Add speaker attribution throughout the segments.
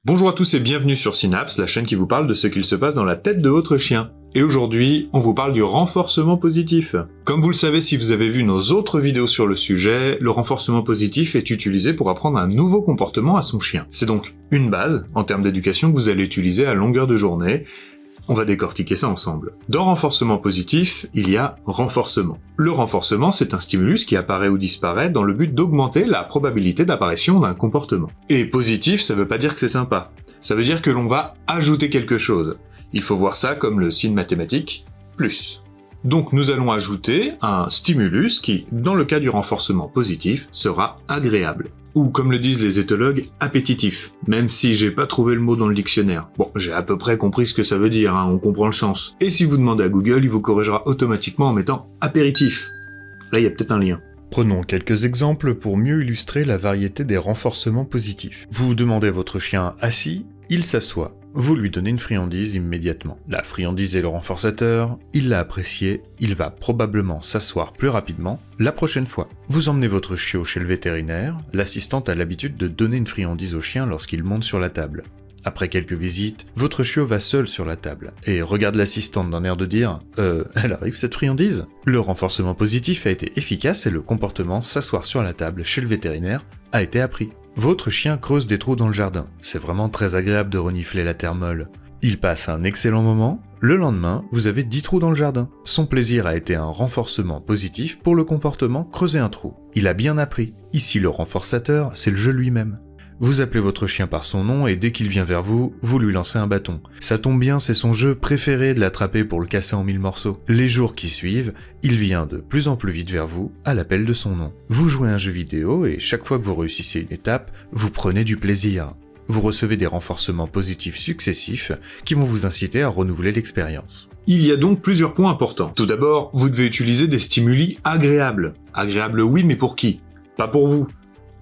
Speaker 1: Bonjour à tous et bienvenue sur Synapse, la chaîne qui vous parle de ce qu'il se passe dans la tête de votre chien. Et aujourd'hui, on vous parle du renforcement positif. Comme vous le savez si vous avez vu nos autres vidéos sur le sujet, le renforcement positif est utilisé pour apprendre un nouveau comportement à son chien. C'est donc une base, en termes d'éducation, que vous allez utiliser à longueur de journée. On va décortiquer ça ensemble. Dans renforcement positif, il y a renforcement. Le renforcement, c'est un stimulus qui apparaît ou disparaît dans le but d'augmenter la probabilité d'apparition d'un comportement. Et positif, ça veut pas dire que c'est sympa. Ça veut dire que l'on va ajouter quelque chose. Il faut voir ça comme le signe mathématique, plus. Donc nous allons ajouter un stimulus qui, dans le cas du renforcement positif, sera agréable. Ou comme le disent les éthologues, appétitif, même si j'ai pas trouvé le mot dans le dictionnaire. Bon, j'ai à peu près compris ce que ça veut dire, on comprend le sens. Et si vous demandez à Google, il vous corrigera automatiquement en mettant apéritif. Là, il y a peut-être un lien.
Speaker 2: Prenons quelques exemples pour mieux illustrer la variété des renforcements positifs. Vous demandez à votre chien assis, il s'assoit. Vous lui donnez une friandise immédiatement. La friandise est le renforçateur, il l'a apprécié, il va probablement s'asseoir plus rapidement la prochaine fois. Vous emmenez votre chiot chez le vétérinaire, l'assistante a l'habitude de donner une friandise au chien lorsqu'il monte sur la table. Après quelques visites, votre chiot va seul sur la table et regarde l'assistante d'un air de dire « elle arrive cette friandise ?» Le renforcement positif a été efficace et le comportement s'asseoir sur la table chez le vétérinaire a été appris. Votre chien creuse des trous dans le jardin. C'est vraiment très agréable de renifler la terre molle. Il passe un excellent moment. Le lendemain, vous avez 10 trous dans le jardin. Son plaisir a été un renforcement positif pour le comportement creuser un trou. Il a bien appris. Ici, le renforçateur, c'est le jeu lui-même. Vous appelez votre chien par son nom et dès qu'il vient vers vous, vous lui lancez un bâton. Ça tombe bien, c'est son jeu préféré de l'attraper pour le casser en 1000 morceaux. Les jours qui suivent, il vient de plus en plus vite vers vous à l'appel de son nom. Vous jouez un jeu vidéo et chaque fois que vous réussissez une étape, vous prenez du plaisir. Vous recevez des renforcements positifs successifs qui vont vous inciter à renouveler l'expérience.
Speaker 1: Il y a donc plusieurs points importants. Tout d'abord, vous devez utiliser des stimuli agréables. Agréables oui, mais pour qui? Pas pour vous.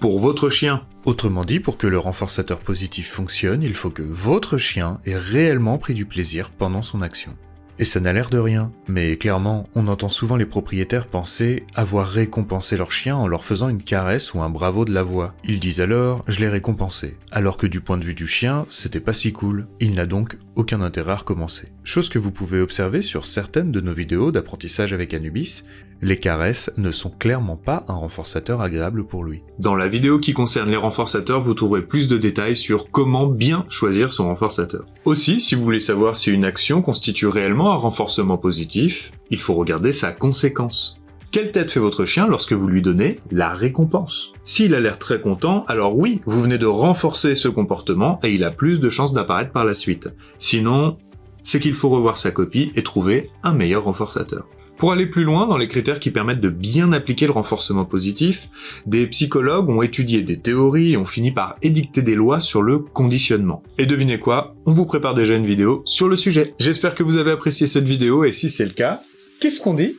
Speaker 1: Pour votre chien.
Speaker 2: Autrement dit, pour que le renforçateur positif fonctionne, il faut que votre chien ait réellement pris du plaisir pendant son action. Et ça n'a l'air de rien, mais clairement, on entend souvent les propriétaires penser avoir récompensé leur chien en leur faisant une caresse ou un bravo de la voix. Ils disent alors « je l'ai récompensé », alors que du point de vue du chien, c'était pas si cool. Il n'a donc aucun intérêt à recommencer. Chose que vous pouvez observer sur certaines de nos vidéos d'apprentissage avec Anubis, les caresses ne sont clairement pas un renforçateur agréable pour lui.
Speaker 1: Dans la vidéo qui concerne les renforçateurs, vous trouverez plus de détails sur comment bien choisir son renforçateur. Aussi, si vous voulez savoir si une action constitue réellement un renforcement positif, il faut regarder sa conséquence. Quelle tête fait votre chien lorsque vous lui donnez la récompense? S'il a l'air très content, alors oui, vous venez de renforcer ce comportement et il a plus de chances d'apparaître par la suite. Sinon, c'est qu'il faut revoir sa copie et trouver un meilleur renforçateur. Pour aller plus loin dans les critères qui permettent de bien appliquer le renforcement positif, des psychologues ont étudié des théories et ont fini par édicter des lois sur le conditionnement. Et devinez quoi, on vous prépare déjà une vidéo sur le sujet. J'espère que vous avez apprécié cette vidéo et si c'est le cas, qu'est-ce qu'on dit ?